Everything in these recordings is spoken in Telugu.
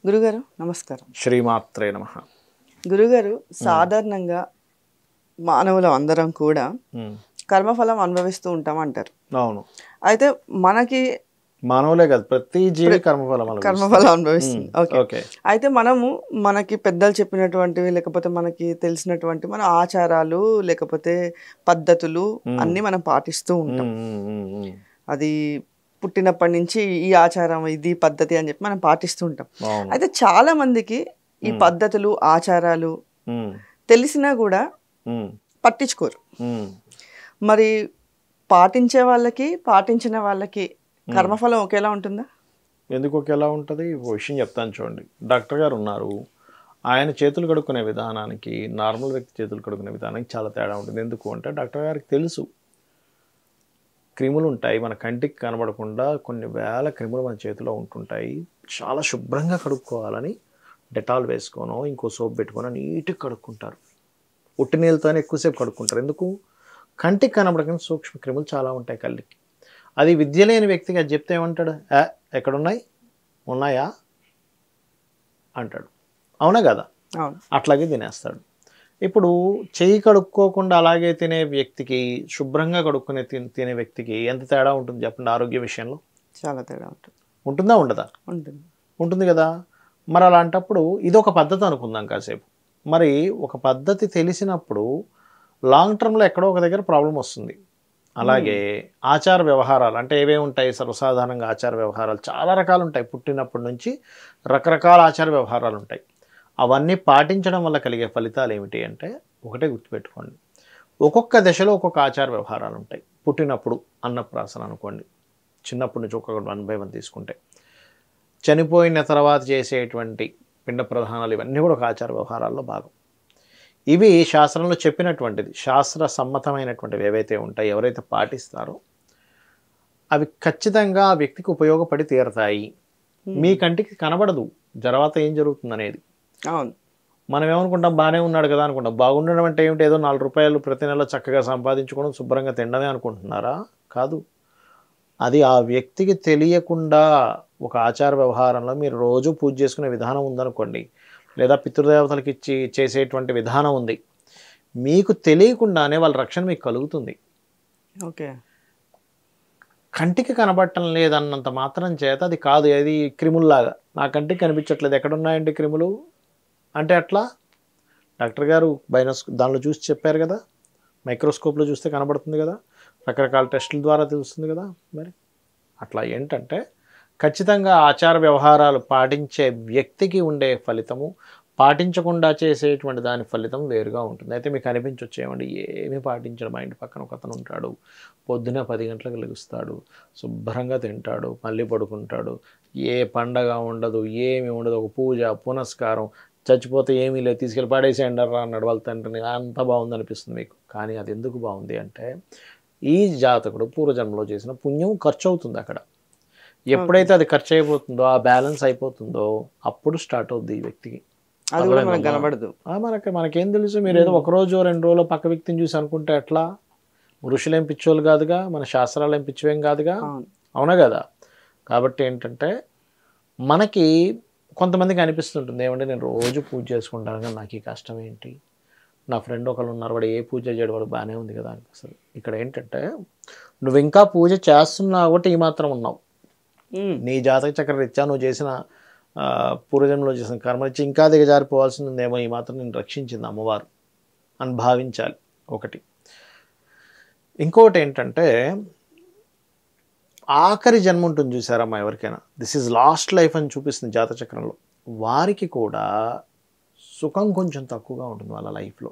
గురుగారు నమస్కారం. శ్రీమాత్రే నమః. గురుగారు సాధారణంగా మానవులం అందరం కూడా కర్మఫలం అనుభవిస్తూ ఉంటాం అంటారు. అవును. అయితే మనకి మానవులే కాదు, ప్రతి జీవి కర్మఫలం కర్మఫలం అనుభవిస్తుంది. ఓకే. ఓకే. అయితే మనకి పెద్దలు చెప్పినటువంటివి లేకపోతే మనకి తెలిసినటువంటి మన ఆచారాలు లేకపోతే పద్ధతులు అన్నీ మనం పాటిస్తూ ఉంటాం. అది పుట్టినప్పటి నుంచి ఈ ఆచారం ఇది పద్ధతి అని చెప్పి మనం పాటిస్తూ ఉంటాం. అయితే చాలా మందికి ఈ పద్ధతులు ఆచారాలు తెలిసినా కూడా పట్టించుకోరు. మరి పాటించే వాళ్ళకి పాటించిన వాళ్ళకి కర్మఫలం ఒకేలా ఉంటుందా? ఎందుకు ఒకేలా ఉంటుంది? ఓ విషయం చెప్తాను చూడండి. డాక్టర్ గారు ఉన్నారు, ఆయన చేతులు కడుక్కునే విధానానికి నార్మల్ వ్యక్తి చేతులు కడుక్కునే విధానానికి చాలా తేడా ఉంటుంది. ఎందుకు అంటే డాక్టర్ గారికి తెలుసు క్రిములు ఉంటాయి, మన కంటికి కనబడకుండా కొన్ని వేల క్రిములు మన చేతిలో ఉంటుంటాయి. చాలా శుభ్రంగా కడుక్కోవాలని డెటాల్ వేసుకోనో ఇంకో సోప్ పెట్టుకొని నీట్గా కడుక్కుంటారు. ఉట్టి నీళ్ళతోనే ఎక్కువసేపు కడుక్కుంటారు. ఎందుకు? కంటికి కనబడకుండా సూక్ష్మ క్రిములు చాలా ఉంటాయి కళ్ళకి. అది విద్య లేని వ్యక్తికి అది చెప్తే ఏమంటాడు? ఎక్కడున్నాయి, ఉన్నాయా అంటాడు. అవునా కదా? అట్లాగే తినేస్తాడు. ఇప్పుడు చెయ్యి కడుక్కోకుండా అలాగే తినే వ్యక్తికి, శుభ్రంగా కడుక్కునే తినే వ్యక్తికి ఎంత తేడా ఉంటుంది చెప్పండి ఆరోగ్య విషయంలో? చాలా తేడా ఉంటుంది. ఉంటుందా ఉండదా? ఉంటుంది కదా. మరి అలాంటప్పుడు ఇదొక పద్ధతి అనుకుందాం కాసేపు. మరి ఒక పద్ధతి తెలిసినప్పుడు లాంగ్ టర్మ్లో ఎక్కడో ఒక దగ్గర ప్రాబ్లం వస్తుంది. అలాగే ఆచార వ్యవహారాలు అంటే ఏవే ఉంటాయి? సర్వసాధారణంగా ఆచార వ్యవహారాలు చాలా రకాలు ఉంటాయి. పుట్టినప్పటి నుంచి రకరకాల ఆచార వ్యవహారాలు ఉంటాయి. అవన్నీ పాటించడం వల్ల కలిగే ఫలితాలు ఏమిటి అంటే, ఒకటే గుర్తుపెట్టుకోండి, ఒక్కొక్క దశలో ఒక్కొక్క ఆచార వ్యవహారాలు ఉంటాయి. పుట్టినప్పుడు అన్నప్రాసన అనుకోండి, చిన్నప్పటి నుంచి ఒక్కొక్క 1 by 1 తీసుకుంటే, చనిపోయిన తర్వాత చేసేటువంటి పిండ ప్రధానాలు ఇవన్నీ కూడా ఒక ఆచార వ్యవహారాల్లో భాగం. ఇవి శాస్త్రంలో చెప్పినటువంటిది, శాస్త్ర సమ్మతమైనటువంటివి ఏవైతే ఉంటాయి, ఎవరైతే పాటిస్తారో అవి ఖచ్చితంగా ఆ వ్యక్తికి ఉపయోగపడి తీరతాయి. మీ కంటికి కనబడదు తర్వాత ఏం జరుగుతుంది అనేది. మనం ఏమనుకుంటాం, బాగానే ఉన్నాడు కదా అనుకుంటాం. బాగుండడం అంటే ఏమిటి? ఏదో 4 రూపాయలు ప్రతి నెల చక్కగా సంపాదించుకోవడం, శుభ్రంగా తినడమే అనుకుంటున్నారా? కాదు. అది ఆ వ్యక్తికి తెలియకుండా ఒక ఆచార వ్యవహారంలో మీరు రోజు పూజ చేసుకునే విధానం ఉందనుకోండి, లేదా పితృదేవతలకు ఇచ్చి చేసేటువంటి విధానం ఉంది, మీకు తెలియకుండానే వాళ్ళ రక్షణ మీకు కలుగుతుంది. ఓకే. కంటికి కనబడటం లేదన్నంత మాత్రం చేత అది కాదు. అది క్రిముల్లాగా నా కంటికి కనిపించట్లేదు, ఎక్కడున్నాయండి క్రిములు అంటే అట్లా డాక్టర్ గారు దానిలో చూసి చెప్పారు కదా, మైక్రోస్కోప్లో చూస్తే కనబడుతుంది కదా, రకరకాల టెస్టుల ద్వారా తెలుస్తుంది కదా. మరి అట్లా ఏంటంటే ఖచ్చితంగా ఆచార వ్యవహారాలు పాటించే వ్యక్తికి ఉండే ఫలితము పాటించకుండా చేసేటువంటి దాని ఫలితం వేరుగా ఉంటుంది. అయితే మీకు అనిపించవచ్చు, ఏమండి ఏమీ పాటించడు, మా ఇంటి పక్కన ఒక అతను ఉంటాడు, పొద్దున 10 గంటలకు లెగుస్తాడు, శుభ్రంగా తింటాడు, మళ్ళీ పడుకుంటాడు, ఏ పండగ ఉండదు, ఏమి ఉండదు, ఒక పూజ పునస్కారం, చచ్చిపోతే ఏమీ లేదు, తీసుకెళ్ళి పడేసేయండి రా అన్నాడు వాళ్ళ తండ్రిని, అంత బాగుంది అనిపిస్తుంది మీకు. కానీ అది ఎందుకు బాగుంది అంటే, ఈ జాతకుడు పూర్వజన్మలో చేసిన పుణ్యం ఖర్చు అవుతుంది అక్కడ. ఎప్పుడైతే అది ఖర్చు అయిపోతుందో, ఆ బ్యాలెన్స్ అయిపోతుందో, అప్పుడు స్టార్ట్ అవుద్ది ఈ వ్యక్తికి. అది కూడా మనకు కనబడదు. మనకేం తెలుసు? మీరు ఏదో 1 రోజు 2 రోజులు పక్క వ్యక్తిని చూసి అనుకుంటే ఎట్లా? ఋషులు ఏం పిచ్చోళ్ళు కాదుగా, మన శాస్త్రాలు ఏం పిచ్చివేం కాదుగా. అవునా కదా? కాబట్టి ఏంటంటే మనకి కొంతమందికి అనిపిస్తుంటుంది, ఏమంటే నేను రోజు పూజ చేసుకుంటాను కానీ నాకు ఈ కష్టం ఏంటి, నా ఫ్రెండ్ ఒకళ్ళు ఉన్నారు, వాడు ఏ పూజ చేయడం వాడు బాగానే ఉంది కదా అనిపిస్తుంది. ఇక్కడ ఏంటంటే నువ్వు ఇంకా పూజ చేస్తున్నావు కాబట్టి ఈ మాత్రం ఉన్నావు. నీ జాతక చక్ర రీత్యా నువ్వు చేసిన పూర్వజన్మలో చేసిన కర్మనిచ్చి ఇంకా దిగజారిపోవాల్సిందేమో, ఈ మాత్రం నేను రక్షించింది అమ్మవారు అని భావించాలి ఒకటి. ఇంకొకటి ఏంటంటే ఆఖరి జన్మ ఉంటుంది చూసారమ్మా ఎవరికైనా, దిస్ ఈజ్ లాస్ట్ లైఫ్ అని చూపిస్తుంది జాతచక్రంలో, వారికి కూడా సుఖం కొంచెం తక్కువగా ఉంటుంది వాళ్ళ లైఫ్లో.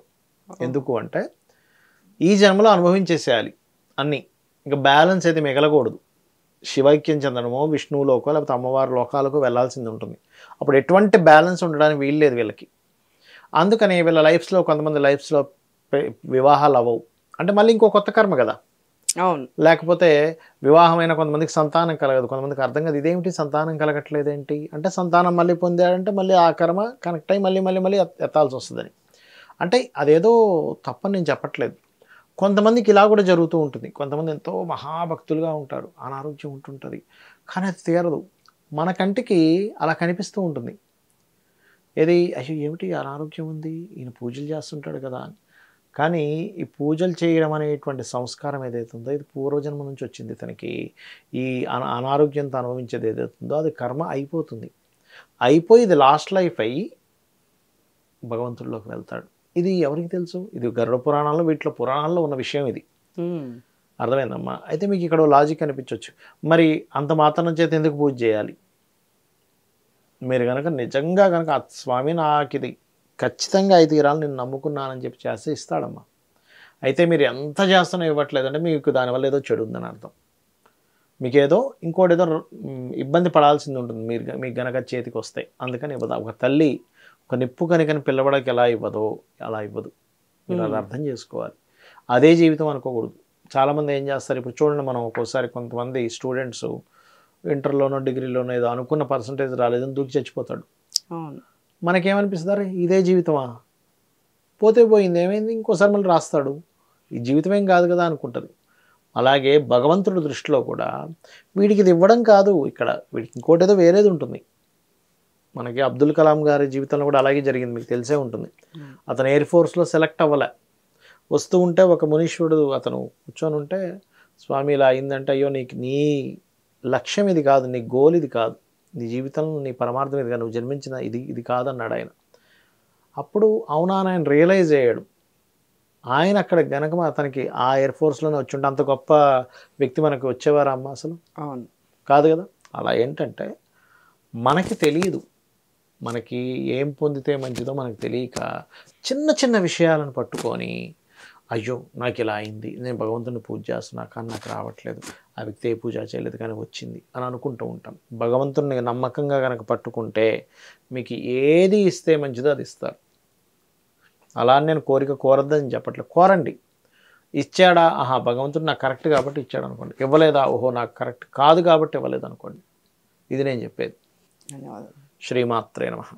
ఎందుకు అంటే ఈ జన్మలో అనుభవించేసేయాలి అన్నీ, ఇంకా బ్యాలెన్స్ అయితే మిగలకూడదు. శివైక్యం చెందడమో విష్ణువులోకో లేకపోతే అమ్మవారి లోకాలకు వెళ్లాల్సింది ఉంటుంది. అప్పుడు ఎటువంటి బ్యాలెన్స్ ఉండడానికి వీల్లేదు వీళ్ళకి. అందుకని వీళ్ళ లైఫ్స్లో కొంతమంది లైఫ్స్లో వివాహాలు అవ్వవు, అంటే మళ్ళీ ఇంకో కొత్త కర్మ కదా. అవును. లేకపోతే వివాహమైన కొంతమందికి సంతానం కలగదు, కొంతమందికి అర్థం కాదు, ఇదేమిటి సంతానం కలగట్లేదేంటి అంటే, సంతానం మళ్ళీ పొందాడంటే మళ్ళీ ఆ కర్మ కనెక్ట్ అయ్యి మళ్ళీ మళ్ళీ మళ్ళీ ఎత్తాల్సి వస్తుందని. అంటే అదేదో తప్పని నేను చెప్పట్లేదు, కొంతమందికి ఇలా కూడా జరుగుతూ ఉంటుంది. కొంతమంది ఎంతో మహాభక్తులుగా ఉంటారు, అనారోగ్యం ఉంటుంటుంది, కానీ అది తీరదు. మన కంటికి అలా కనిపిస్తూ ఉంటుంది. ఏది అయ్యో ఏమిటి అనారోగ్యం ఉంది, ఈయన పూజలు చేస్తుంటాడు కదా అని. కానీ ఈ పూజలు చేయడం అనేటువంటి సంస్కారం ఏదైతే ఉందో ఇది పూర్వజన్మ నుంచి వచ్చింది ఇతనికి. ఈ అనారోగ్యంతో అనుభవించేది ఏదైతే ఉందో అది కర్మ అయిపోతుంది. అయిపోయి ఇది లాస్ట్ లైఫ్ అయ్యి భగవంతుడిలోకి వెళ్తాడు. ఇది ఎవరికి తెలుసు? ఇది గరుడ పురాణాల్లో వీటిలో పురాణాల్లో ఉన్న విషయం ఇది. అర్థమైందమ్మా? అయితే మీకు ఇక్కడ లాజిక్ అనిపించవచ్చు, మరి అంత మాత్రం చేత ఎందుకు పూజ చేయాలి? మీరు కనుక నిజంగా కనుక స్వామి నాకు ఇది ఖచ్చితంగా అయితే తీరాలి, నేను నమ్ముకున్నానని చెప్పి చేస్తే ఇస్తాడమ్మా. అయితే మీరు ఎంత చేస్తున్నా ఇవ్వట్లేదంటే మీకు దానివల్ల ఏదో చెడు ఉందని అర్థం. మీకు ఏదో ఇంకోటి ఏదో ఇబ్బంది పడాల్సింది ఉంటుంది మీకు గనక చేతికి వస్తాయి, అందుకని ఇవ్వదు. ఒక తల్లి ఒక నిప్పు కనుకని పిల్లవాడికి ఎలా ఇవ్వదో అలా ఇవ్వదు. మీరు అది అర్థం చేసుకోవాలి. అదే జీవితం అనుకోకూడదు. చాలామంది ఏం చేస్తారు, ఇప్పుడు చూడండి, మనం ఒక్కోసారి కొంతమంది స్టూడెంట్స్ ఇంటర్లోనో డిగ్రీలోనో ఏదో అనుకున్న పర్సంటేజ్ రాలేదని దూకి చచ్చిపోతాడు. మనకేమనిపిస్తుంది, ఇదే జీవితమా, పోతే పోయింది, ఏమైంది, ఇంకోసారి మళ్ళీ రాస్తాడు, ఈ జీవితం ఏం కాదు కదా అనుకుంటుంది. అలాగే భగవంతుడి దృష్టిలో కూడా వీడికి ఇది ఇవ్వడం కాదు, ఇక్కడ వీడికి ఇంకోటి ఏదో వేరేది ఉంటుంది. మనకి అబ్దుల్ కలాం గారి జీవితంలో కూడా అలాగే జరిగింది, మీకు తెలిసే ఉంటుంది. అతను ఎయిర్ ఫోర్స్లో సెలెక్ట్ అవ్వలే, వస్తూ ఉంటే ఒక మునీశ్వరుడు అతను కూర్చొని ఉంటే, స్వామి ఇలా అయిందంటే, అయ్యో నీకు నీ లక్ష్యం ఇది కాదు, నీ గోల్ ఇది కాదు, నీ జీవితంలో నీ పరమార్థం ఇది కాదు, నువ్వు జన్మించిన ఇది కాదన్నాడు ఆయన. అప్పుడు అవునా అని ఆయన రియలైజ్ అయ్యాడు. ఆయన అక్కడ గనక అతనికి ఆ ఎయిర్ ఫోర్స్లోనే వచ్చి ఉంటే అంత గొప్ప వ్యక్తి మనకి వచ్చేవారా అమ్మ అసలు? అవును, కాదు కదా. అలా ఏంటంటే మనకి తెలియదు, మనకి ఏం పొందితే మంచిదో మనకు తెలియక చిన్న చిన్న విషయాలను పట్టుకొని అయ్యో నాకు ఇలా అయింది, నేను భగవంతుని పూజ చేస్తున్నా కానీ నాకు రావట్లేదు, ఆ వ్యక్తి ఏ పూజ చేయలేదు కానీ వచ్చింది అని అనుకుంటూ ఉంటాం. భగవంతుని నమ్మకంగా కనుక పట్టుకుంటే మీకు ఏది ఇస్తే మంచిదో అది ఇస్తారు. అలా నేను కోరిక కోరద్దని చెప్పట్లేదు, కోరండి. ఇచ్చాడా, ఆహా భగవంతుడు నాకు కరెక్ట్ కాబట్టి ఇచ్చాడు అనుకోండి. ఇవ్వలేదా, ఓహో నాకు కరెక్ట్ కాదు కాబట్టి ఇవ్వలేదు అనుకోండి. ఇది నేను చెప్పేది. ధన్యవాదాలు. శ్రీమాత్రే నమః.